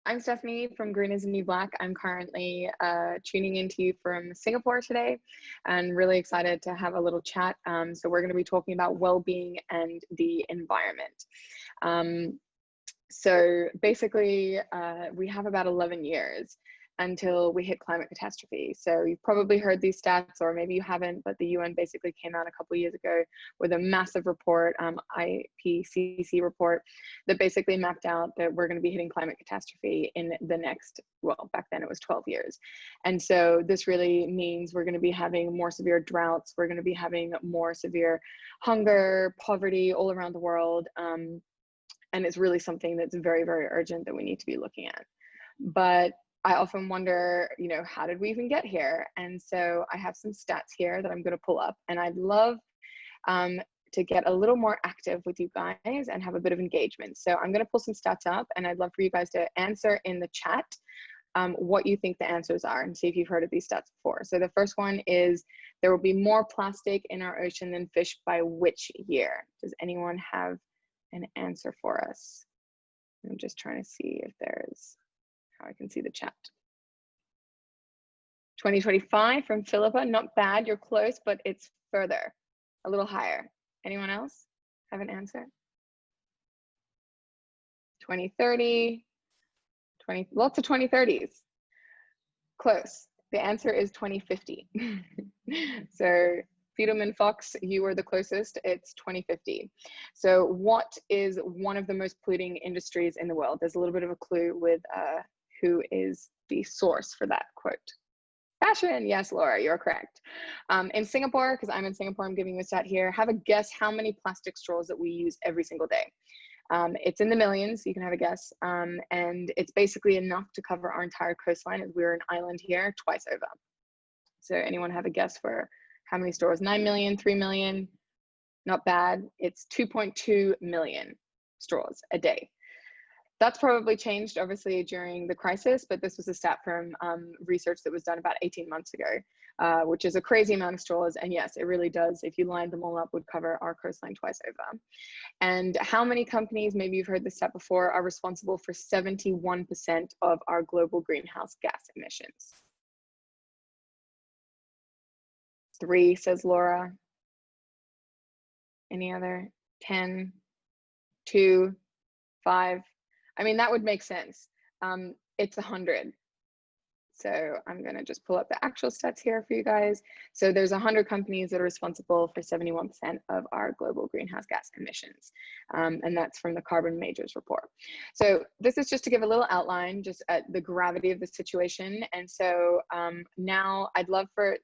I'm Stephanie from Green is the New Black. I'm currently tuning into you from Singapore today and really excited to have a little chat. So we're going to be talking about well-being and the environment. So basically, we have about 11 years until we hit climate catastrophe. So you've probably heard these stats, or maybe you haven't, but the UN basically came out a couple of years ago with a massive report, IPCC report, that basically mapped out that we're going to be hitting climate catastrophe in the next, well, back then it was 12 years. And so this really means we're going to be having more severe droughts. We're going to be having more severe hunger, poverty all around the world. And it's really something that's very, very urgent that we need to be looking at. But I often wonder, how did we even get here? And so I have some stats here that I'm going to pull up, and I'd love to get a little more active with you guys and have a bit of engagement. So I'm going to pull some stats up, and I'd love for you guys to answer in the chat what you think the answers are and see if you've heard of these stats before. So the first one is, there will be more plastic in our ocean than fish by which year? Does anyone have an answer for us? I'm just trying to see if there's how I can see the chat. 2025 from Philippa, not bad, you're close, but it's further, a little higher. Anyone else have an answer? 2030, lots of 2030s. Close. The answer is 2050. So Fiedelman Fox, you were the closest. It's 2050. So what is one of the most polluting industries in the world? There's a little bit of a clue with who is the source for that quote. Fashion. Yes, Laura, you're correct. In Singapore, because I'm in Singapore, I'm giving you a stat here. Have a guess how many plastic straws that we use every single day. It's in the millions, you can have a guess. And it's basically enough to cover our entire coastline, as we're an island here, twice over. So anyone have a guess for how many straws? 9 million, 3 million? Not bad. It's 2.2 million straws a day. That's probably changed, obviously, during the crisis, but this was a stat from research that was done about 18 months ago, which is a crazy amount of straws. And yes, it really does, if you lined them all up, would cover our coastline twice over. And how many companies, maybe you've heard this stat before, are responsible for 71% of our global greenhouse gas emissions? 3, says Laura. Any other? 10, 2, 5. I mean, that would make sense. It's 100. So I'm going to just pull up the actual stats here for you guys. So there's 100 companies that are responsible for 71% of our global greenhouse gas emissions. And that's from the Carbon Majors report. So this is just to give a little outline, just at the gravity of the situation. And so now I'd love for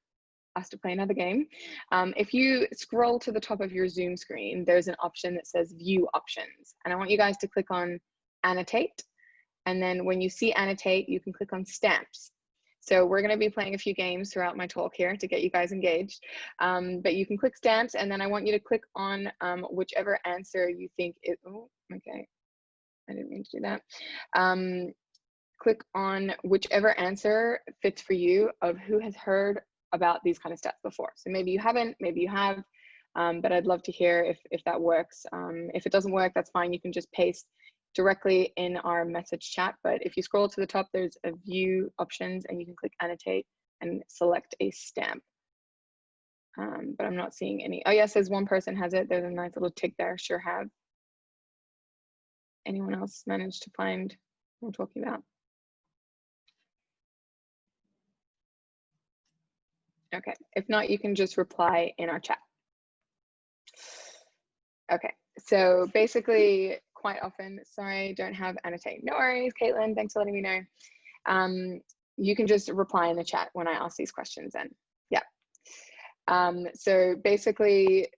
us to play another game. If you scroll to the top of your Zoom screen, there's an option that says View Options. And I want you guys to click on Annotate. And then when you see Annotate, you can click on Stamps. So we're going to be playing a few games throughout my talk here to get you guys engaged. But you can click Stamps, and then I want you to click on whichever answer you think is, oh, okay. I didn't mean to do that. Click on whichever answer fits for you of who has heard about these kind of stats before. So maybe you haven't, maybe you have, but I'd love to hear if that works. If it doesn't work, that's fine. You can just paste directly in our message chat. But if you scroll to the top, there's a View Options, and you can click Annotate and select a stamp. But I'm not seeing any. Oh, yes, there's one person has it. There's a nice little tick there. Sure have. Anyone else managed to find what I'm talking about? Okay, if not, you can just reply in our chat. Okay, so basically, quite often, sorry, don't have Annotate. No worries, Caitlin, thanks for letting me know. You can just reply in the chat when I ask these questions then. Yeah. So basically,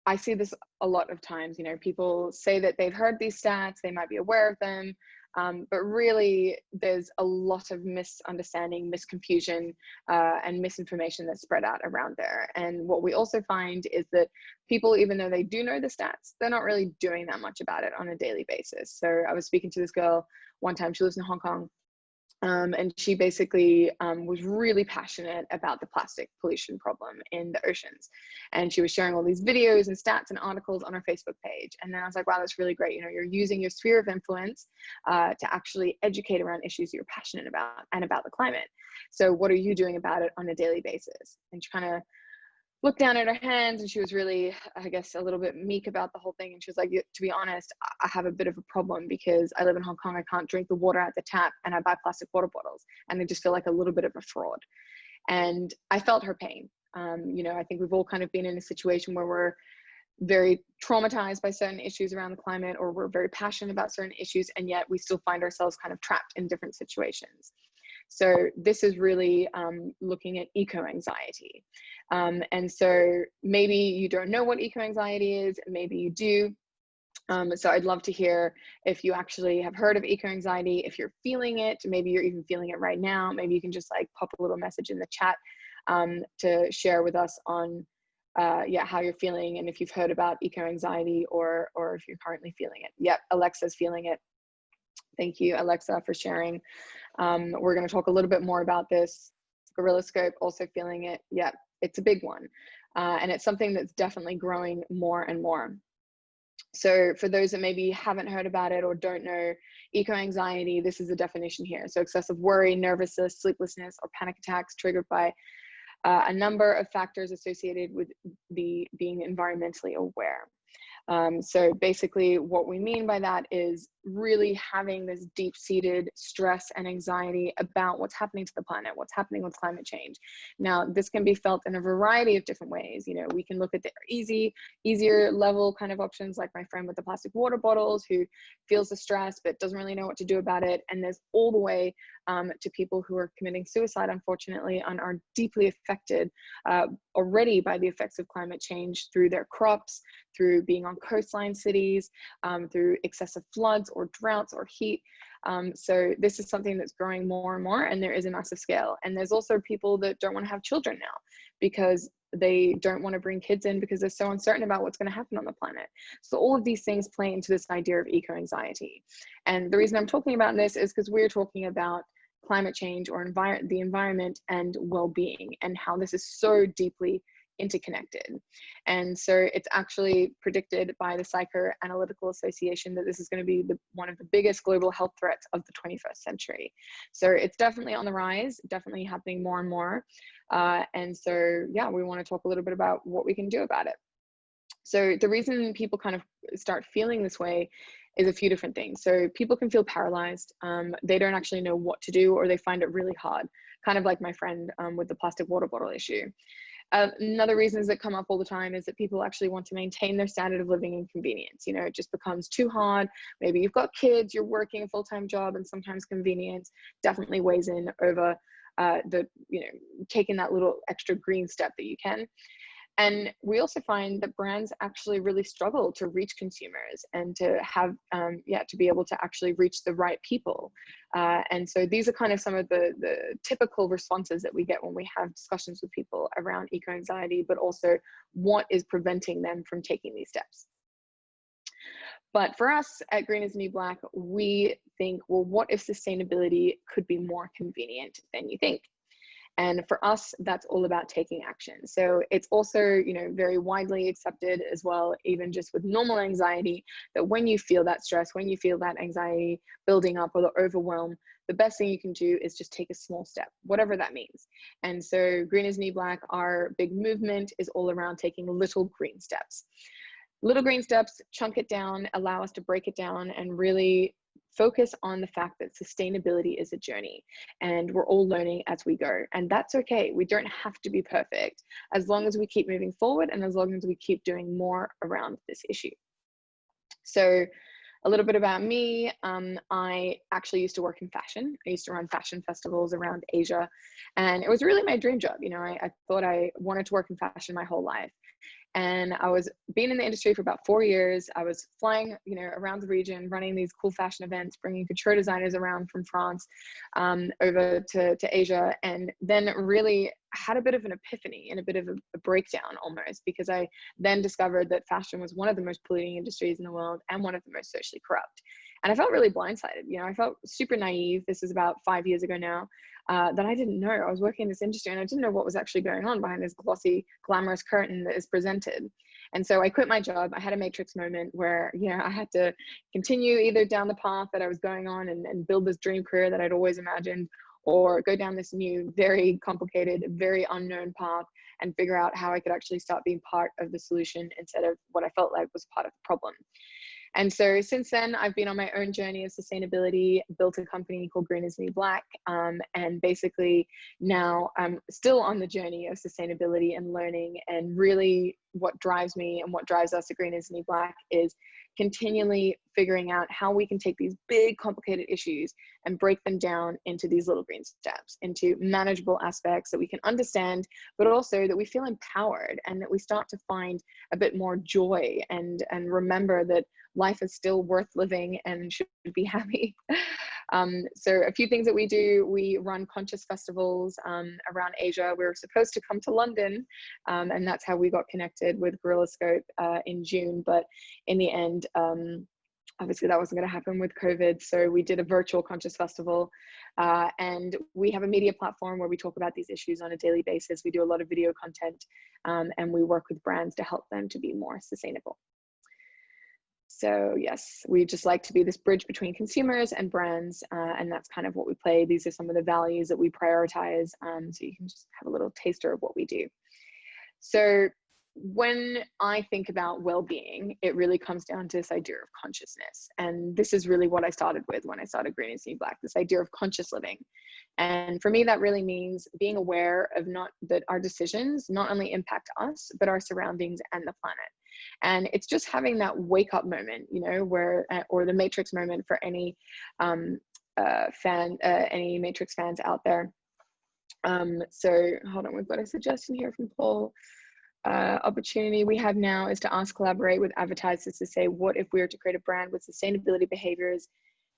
I see this a lot of times, people say that they've heard these stats, they might be aware of them, but really there's a lot of misunderstanding, misconfusion, and misinformation that's spread out around there. And what we also find is that people, even though they do know the stats, they're not really doing that much about it on a daily basis. So I was speaking to this girl one time, she lives in Hong Kong, And she basically was really passionate about the plastic pollution problem in the oceans. And she was sharing all these videos and stats and articles on her Facebook page. And then I was like, wow, that's really great. You know, you're using your sphere of influence to actually educate around issues you're passionate about and about the climate. So what are you doing about it on a daily basis? And she kind of looked down at her hands, and she was really, I guess, a little bit meek about the whole thing. And she was like, to be honest, I have a bit of a problem because I live in Hong Kong. I can't drink the water at the tap, and I buy plastic water bottles, and I just feel like a little bit of a fraud. And I felt her pain. You know, I think we've all kind of been in a situation where we're very traumatized by certain issues around the climate, or we're very passionate about certain issues, and yet we still find ourselves kind of trapped in different situations. So this is really looking at eco-anxiety. And so maybe you don't know what eco-anxiety is, maybe you do. So I'd love to hear if you actually have heard of eco-anxiety, if you're feeling it, maybe you're even feeling it right now. Maybe you can just like pop a little message in the chat to share with us on yeah, how you're feeling, and if you've heard about eco-anxiety, or if you're currently feeling it. Yep, Alexa's feeling it. Thank you, Alexa, for sharing. We're going to talk a little bit more about this. Gorillascope also feeling it. Yeah, it's a big one. And it's something that's definitely growing more and more. So for those that maybe haven't heard about it or don't know, eco-anxiety, this is the definition here. So excessive worry, nervousness, sleeplessness, or panic attacks triggered by a number of factors associated with being environmentally aware. So basically what we mean by that is really having this deep-seated stress and anxiety about what's happening to the planet, what's happening with climate change. Now, this can be felt in a variety of different ways. You know, we can look at the easier level kind of options, like my friend with the plastic water bottles who feels the stress but doesn't really know what to do about it. And there's all the way to people who are committing suicide, unfortunately, and are deeply affected already by the effects of climate change through their crops, through being on coastline cities, through excessive floods or droughts or heat. So this is something that's growing more and more, and there is a massive scale. And there's also people that don't want to have children now because they don't want to bring kids in because they're so uncertain about what's going to happen on the planet. So all of these things play into this idea of eco-anxiety. And the reason I'm talking about this is because we're talking about climate change or the environment and well-being, and how this is so deeply interconnected. And so it's actually predicted by the Psychoanalytical Association that this is going to be one of the biggest global health threats of the 21st century. So it's definitely on the rise, definitely happening more and more. And so, yeah, we want to talk a little bit about what we can do about it. So the reason people kind of start feeling this way is a few different things. So people can feel paralyzed. They don't actually know what to do, or they find it really hard, kind of like my friend with the plastic water bottle issue. Another reasons that come up all the time is that people actually want to maintain their standard of living and convenience. You know, it just becomes too hard. Maybe you've got kids, you're working a full-time job, and sometimes convenience definitely weighs in over taking that little extra green step that you can. And we also find that brands actually really struggle to reach consumers and to have, to be able to actually reach the right people. And so these are kind of some of the typical responses that we get when we have discussions with people around eco-anxiety, but also what is preventing them from taking these steps. But for us at Green is the New Black, we think, well, what if sustainability could be more convenient than you think? And for us, that's all about taking action. So it's also, you know, very widely accepted as well, even just with normal anxiety, that when you feel that stress, when you feel that anxiety building up or the overwhelm, the best thing you can do is just take a small step, whatever that means. And so Green is the New Black, our big movement is all around taking little green steps. Little green steps, chunk it down, allow us to break it down and really focus on the fact that sustainability is a journey and we're all learning as we go. And that's okay. We don't have to be perfect as long as we keep moving forward and as long as we keep doing more around this issue. So a little bit about me. I actually used to work in fashion. I used to run fashion festivals around Asia, and it was really my dream job. You know, I thought I wanted to work in fashion my whole life. And I was being in the industry for about 4 years. I was flying, you know, around the region, running these cool fashion events, bringing couture designers around from France over to Asia, and then really had a bit of an epiphany and a bit of a breakdown almost, because I then discovered that fashion was one of the most polluting industries in the world and one of the most socially corrupt. And I felt really blindsided. I felt super naive. This is about 5 years ago now, that I didn't know. I was working in this industry and I didn't know what was actually going on behind this glossy, glamorous curtain that is presented. And so I quit my job. I had a matrix moment where, I had to continue either down the path that I was going on and build this dream career that I'd always imagined, or go down this new, very complicated, very unknown path and figure out how I could actually start being part of the solution instead of what I felt like was part of the problem. And so since then, I've been on my own journey of sustainability, built a company called Green is the New Black. And basically now I'm still on the journey of sustainability and learning. And really what drives me and what drives us at Green is the New Black is continually figuring out how we can take these big, complicated issues and break them down into these little green steps, into manageable aspects that we can understand, but also that we feel empowered and that we start to find a bit more joy and remember that life is still worth living and should be happy. So a few things that we do: we run conscious festivals around Asia. We were supposed to come to London, and that's how we got connected with Gorilla Scope in June. But in the end, obviously that wasn't going to happen with COVID. So we did a virtual conscious festival, and we have a media platform where we talk about these issues on a daily basis. We do a lot of video content, and we work with brands to help them to be more sustainable. So yes, we just like to be this bridge between consumers and brands, and that's kind of what we play. These are some of the values that we prioritize, so you can just have a little taster of what we do. So when I think about well-being, it really comes down to this idea of consciousness. And this is really what I started with when I started Green is the New Black, this idea of conscious living. And for me, that really means being aware of that our decisions not only impact us, but our surroundings and the planet. And it's just having that wake up moment, where, or the matrix moment for any any matrix fans out there. So hold on, we've got a suggestion here from Paul. Opportunity we have now is to collaborate with advertisers to say, what if we were to create a brand with sustainability behaviors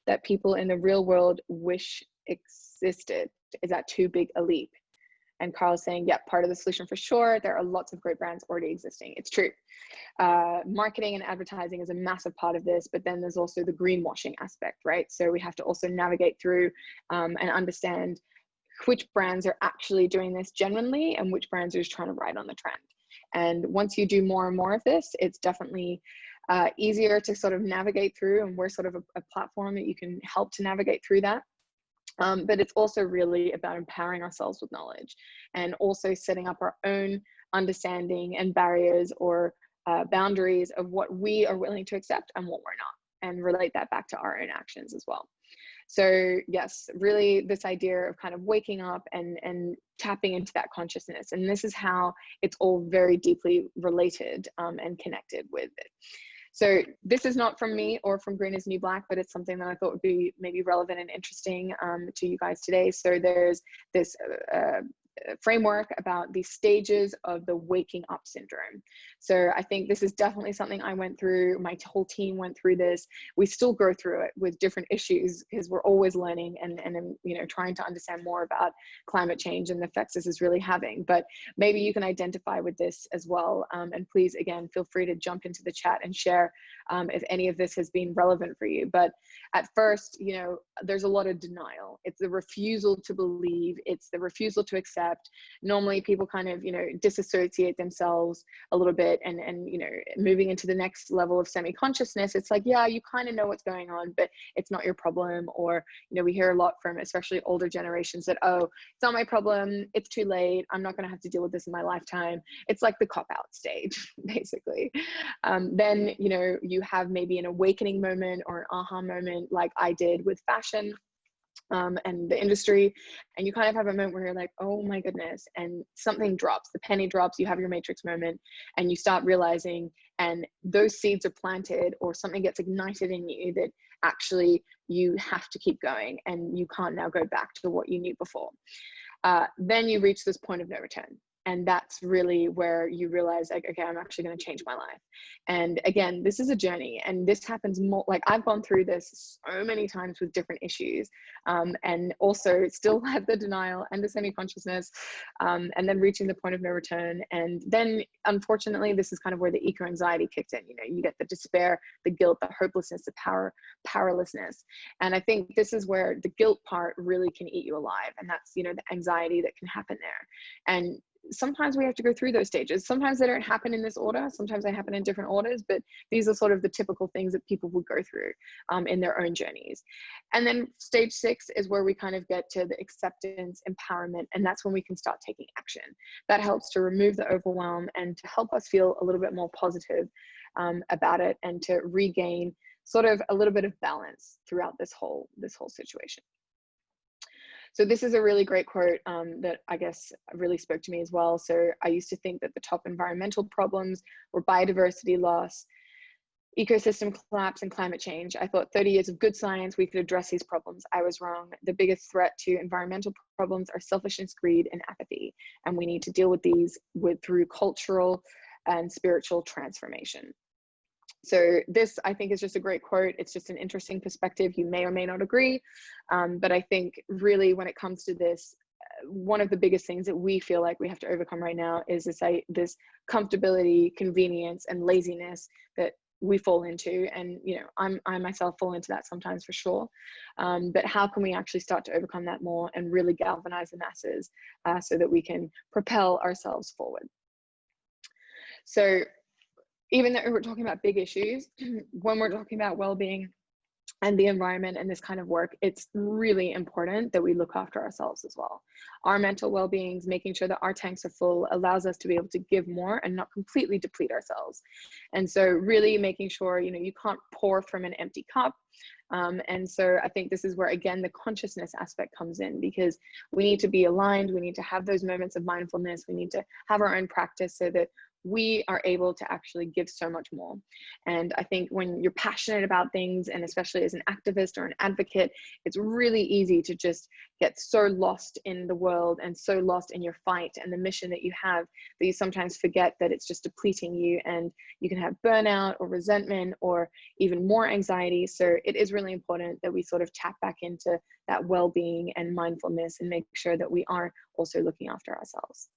that people in the real world wish existed? Is that too big a leap? And Carl's saying, yeah, part of the solution for sure. There are lots of great brands already existing. It's true. Marketing and advertising is a massive part of this, but then there's also the greenwashing aspect, right? So we have to also navigate through and understand which brands are actually doing this genuinely and which brands are just trying to ride on the trend. And once you do more and more of this, it's definitely easier to sort of navigate through, and we're sort of a platform that you can help to navigate through that. But it's also really about empowering ourselves with knowledge and also setting up our own understanding and barriers or boundaries of what we are willing to accept and what we're not, and relate that back to our own actions as well. So yes, really this idea of kind of waking up and tapping into that consciousness. And this is how it's all very deeply related and connected with it. So this is not from me or from Green is the New Black, but it's something that I thought would be maybe relevant and interesting to you guys today. So there's this framework about the stages of the waking up syndrome. So I think this is definitely something I went through. My whole team went through this. We still go through it with different issues because we're always learning and trying to understand more about climate change and the effects this is really having. But maybe you can identify with this as well. And please, again, feel free to jump into the chat and share if any of this has been relevant for you. But at first, there's a lot of denial. It's the refusal to believe. It's the refusal to accept. Normally people kind of, disassociate themselves a little bit and moving into the next level of semi-consciousness. It's like, yeah, you kind of know what's going on, but it's not your problem. Or, we hear a lot from especially older generations that, oh, it's not my problem. It's too late. I'm not going to have to deal with this in my lifetime. It's like the cop-out stage, basically. Then, you have maybe an awakening moment or an aha moment like I did with fashion and the industry, and you kind of have a moment where you're like, oh my goodness, and something drops, the penny drops, you have your matrix moment, and you start realizing, and those seeds are planted or something gets ignited in you that actually you have to keep going and you can't now go back to what you knew before. Then you reach this point of no return. And that's really where you realize, like, okay, I'm actually going to change my life. And again, this is a journey, and this happens more, like I've gone through this so many times with different issues, and also still had the denial and the semi-consciousness, and then reaching the point of no return. And then unfortunately, this is kind of where the eco-anxiety kicked in. You know, you get the despair, the guilt, the hopelessness, the powerlessness. And I think this is where the guilt part really can eat you alive. And that's, you know, the anxiety that can happen there. And sometimes we have to go through those stages. Sometimes they don't happen in this order. Sometimes they happen in different orders, but these are sort of the typical things that people would go through in their own journeys. And then stage 6 is where we kind of get to the acceptance, empowerment, and that's when we can start taking action. That helps to remove the overwhelm and to help us feel a little bit more positive about it, and to regain sort of a little bit of balance throughout this whole situation. So this is a really great quote that I guess really spoke to me as well. So I used to think that the top environmental problems were biodiversity loss, ecosystem collapse, and climate change. I thought 30 years of good science, we could address these problems. I was wrong. The biggest threat to environmental problems are selfishness, greed, and apathy. And we need to deal with these through cultural and spiritual transformation. So this, I think, is just a great quote. It's just an interesting perspective. You may or may not agree, but I think really when it comes to this, one of the biggest things that we feel like we have to overcome right now is this comfortability, convenience, and laziness that we fall into. And, you know, I myself fall into that sometimes for sure. But how can we actually start to overcome that more and really galvanize the masses so that we can propel ourselves forward? So even though we're talking about big issues, when we're talking about well-being and the environment and this kind of work, it's really important that we look after ourselves as well. Our mental well-being, making sure that our tanks are full, allows us to be able to give more and not completely deplete ourselves. And so really making sure, you know, you can't pour from an empty cup. And so I think this is where, again, the consciousness aspect comes in, because we need to be aligned. We need to have those moments of mindfulness. We need to have our own practice so that we are able to actually give so much more. And I think when you're passionate about things, and especially as an activist or an advocate, it's really easy to just get so lost in the world and so lost in your fight and the mission that you have, that you sometimes forget that it's just depleting you, and you can have burnout or resentment or even more anxiety. So it is really important that we sort of tap back into that well-being and mindfulness and make sure that we are also looking after ourselves.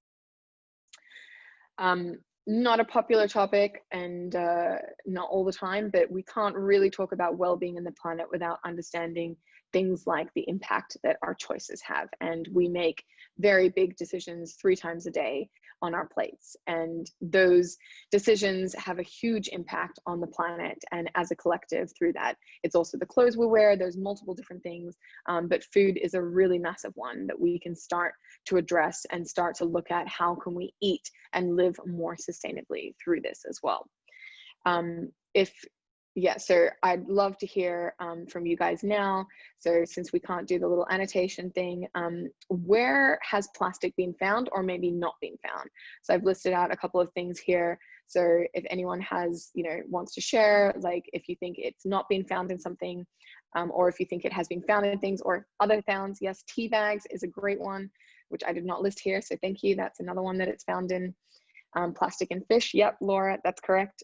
Not a popular topic, and not all the time, but we can't really talk about well-being in the planet without understanding things like the impact that our choices have. And we make very big decisions 3 times a day on our plates, and those decisions have a huge impact on the planet and as a collective through that. It's also the clothes we wear. There's multiple different things, but food is a really massive one that we can start to address and start to look at how can we eat and live more sustainably through this as well. So I'd love to hear from you guys now. So since we can't do the little annotation thing, where has plastic been found or maybe not been found? So I've listed out a couple of things here. So if anyone has, you know, wants to share, like if you think it's not been found in something, or if you think it has been found in things or other founds. Yes, tea bags is a great one, which I did not list here. So thank you. That's another one that it's found in. Plastic and fish. Yep, Laura, that's correct.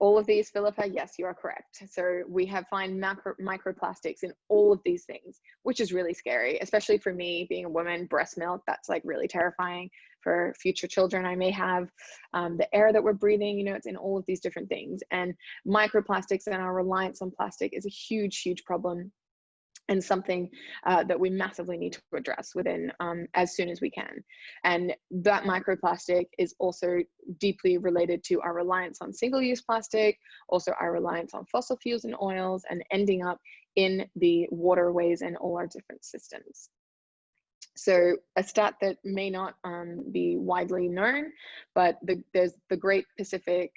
All of these, Philippa, yes, you are correct. So we have found microplastics in all of these things, which is really scary, especially for me being a woman. Breast milk, that's like really terrifying for future children I may have. The air that we're breathing, you know, it's in all of these different things. And microplastics and our reliance on plastic is a huge, huge problem, and something that we massively need to address within as soon as we can. And that microplastic is also deeply related to our reliance on single-use plastic, also our reliance on fossil fuels and oils, and ending up in the waterways and all our different systems. So a stat that may not be widely known, but there's the Great Pacific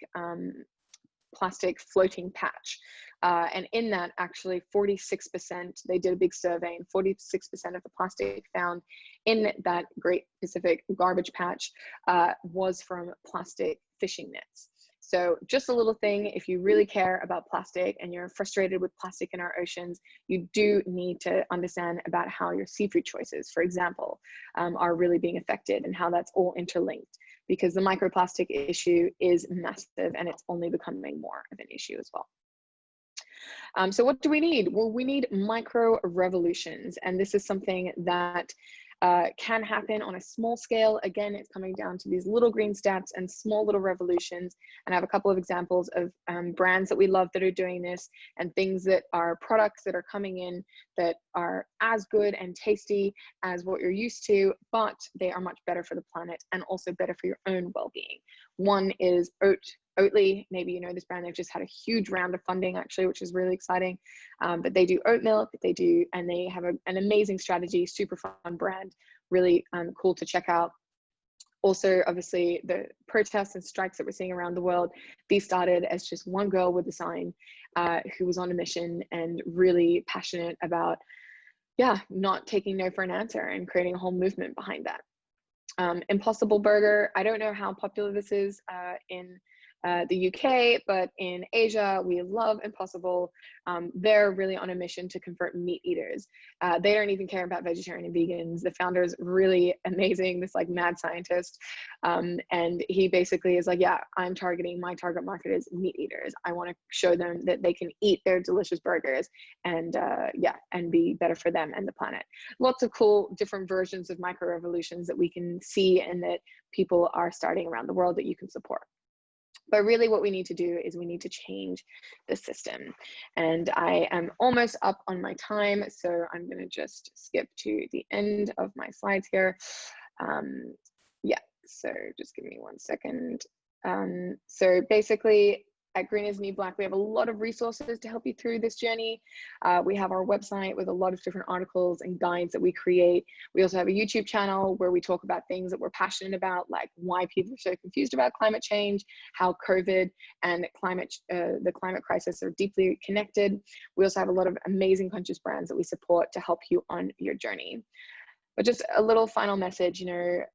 Plastic Floating Patch. And in that, actually 46%, they did a big survey, and 46% of the plastic found in that Great Pacific Garbage Patch was from plastic fishing nets. So just a little thing, if you really care about plastic and you're frustrated with plastic in our oceans, you do need to understand about how your seafood choices, for example, are really being affected and how that's all interlinked, because the microplastic issue is massive and it's only becoming more of an issue as well. So what do we need? Well, we need micro revolutions, and this is something that can happen on a small scale. Again, it's coming down to these little green steps and small little revolutions. And I have a couple of examples of brands that we love that are doing this, and things that are products that are coming in that are as good and tasty as what you're used to, but they are much better for the planet and also better for your own well-being. One is Oatly. Maybe you know this brand. They've just had a huge round of funding actually, which is really exciting. But they do oat milk, and they have an amazing strategy, super fun brand, really cool to check out. Also, obviously, the protests and strikes that we're seeing around the world, these started as just one girl with a sign who was on a mission and really passionate about, not taking no for an answer and creating a whole movement behind that. Impossible Burger, I don't know how popular this is in the UK, but in Asia, we love Impossible. They're really on a mission to convert meat eaters. They don't even care about vegetarian and vegans. The founder is really amazing, this like mad scientist. And he basically is like, I'm targeting, my target market is meat eaters. I want to show them that they can eat their delicious burgers and and be better for them and the planet. Lots of cool different versions of micro revolutions that we can see and that people are starting around the world that you can support. But really what we need to do is we need to change the system. And I am almost up on my time, so I'm going to just skip to the end of my slides here. So just give me 1 second. So basically, at Green is the New Black, we have a lot of resources to help you through this journey. We have our website with a lot of different articles and guides that we create. We also have a YouTube channel where we talk about things that we're passionate about, like why people are so confused about climate change, how COVID and the climate crisis are deeply connected. We also have a lot of amazing conscious brands that we support to help you on your journey. But just a little final message,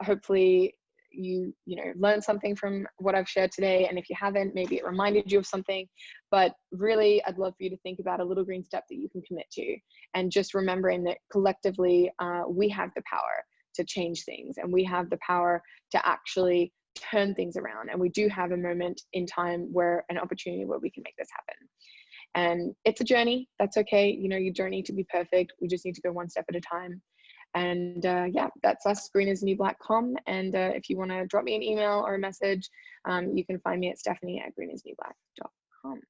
hopefully you learned something from what I've shared today, and if you haven't, maybe it reminded you of something. But really, I'd love for you to think about a little green step that you can commit to, and just remembering that collectively we have the power to change things, and we have the power to actually turn things around, and we do have a moment in time where an opportunity where we can make this happen. And it's a journey. That's okay. You don't need to be perfect. We just need to go one step at a time. And that's us, greenisnewblack.com. And if you want to drop me an email or a message, you can find me at Stephanie@greenisnewblack.com.